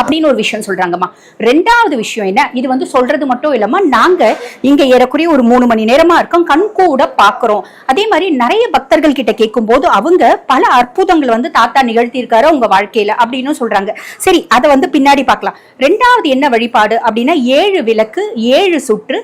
அப்படின்னு ஒரு விஷயம் சொல்றாங்கம்மா. ரெண்டாவது விஷயம் என்ன, இது வந்து சொல்றது மட்டும் இல்லாம நாங்க இங்க ஏறக்குறைய ஒரு 3 மணி நேரமா இருக்கோம், கண் கூட பாக்குறோம். அதே மாதிரி நிறைய பக்தர்கள் கிட்ட கேட்கும் போது அவங்க பல அற்புதங்கள் வந்து தாத்தா நிகழ்த்தி இருக்காரு உங்க வாழ்க்கையில அப்படின்னு சொல்றாங்க. சரி, அதை வந்து பின்னாடி பார்க்கலாம். ரெண்டாவது என்ன வழிபாடு அப்படின்னா 7 விளக்கு 7 சுற்று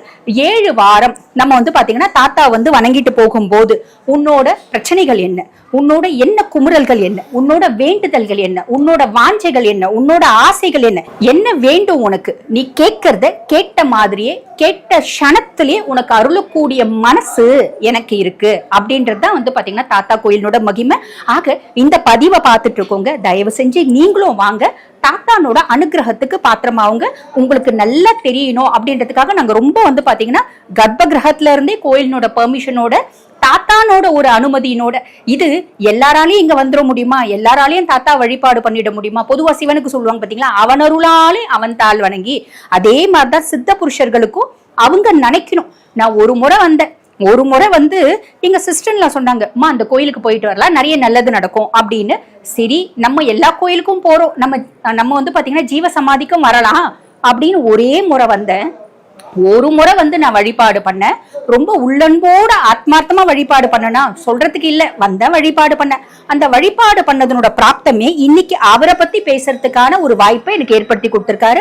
7 வாரம் நம்ம வந்து பாத்தீங்கன்னா தாத்தா வந்து வணங்கிட்டு போகும்போது உன்னோட பிரச்சனைகள் என்ன, உன்னோட என்ன குமுறல்கள் என்ன, உன்னோட வேண்டுதல்கள் என்ன, உன்னோட வாஞ்சைகள் என்ன, உன்னோட ஆசைகள் என்ன, என்ன வேண்டும் உனக்கு, நீ கேட்கறத கேட்ட மாதிரியே கேட்ட க்ஷணத்திலே உனக்கு அருளக்கூடிய மனசு எனக்கு இருக்கு அப்படின்றதுதான் வந்து பாத்தீங்கன்னா தாத்தா கோயிலோட மகிமை. ஆக இந்த பதிவை பார்த்துட்டு இருக்கோங்க, தயவு செஞ்சு நீங்களும் வாங்க, தாத்தானோட அனுகிரகத்துக்கு பாத்திரமாவுங்க. உங்களுக்கு நல்லா தெரியணும் அப்படின்றதுக்காக நாங்க ரொம்ப வந்து பாத்தீங்கன்னா கர்ப்ப கிரகத்துல இருந்தே கோயிலினோட பெர்மிஷனோட தாத்தானோட ஒரு அனுமதியினோட, இது எல்லாராலையும் இங்க வந்துட முடியுமா, எல்லாராலையும் தாத்தா வழிபாடு பண்ணிட முடியுமா? பொதுவா சிவனுக்கு சொல்லுவாங்க பாத்தீங்களா, அவனருளாலே அவன் தாள் வணங்கி. அதே மாதிரிதான் சித்த புருஷர்களுக்கும் அவங்க நினைக்கணும். நான் ஒரு முறை வந்து எங்க சிஸ்டர்ல சொன்னாங்க, அம்மா அந்த கோயிலுக்கு போயிட்டு வரலாம், நிறைய நல்லது நடக்கும் அப்படின்னு. சரி, நம்ம எல்லா கோயிலுக்கும் போறோம், நம்ம வந்து பாத்தீங்கன்னா ஜீவ சமாதிக்கும் வரலாம் அப்படின்னு ஒரே முறை வந்தேன். ஒரு முறை வந்து நான் வழிபாடு பண்ணேன், ரொம்ப உள்ளன்போட ஆத்மார்த்தமா வழிபாடு பண்ணனா சொல்றதுக்கு இல்ல, வந்த வழிபாடு பண்ண. அந்த வழிபாடு பண்ணதனோட பிராப்தமே இன்னைக்கு அவரை பத்தி பேசுறதுக்கான ஒரு வாய்ப்பை எனக்கு ஏற்படுத்தி கொடுத்திருக்காரு.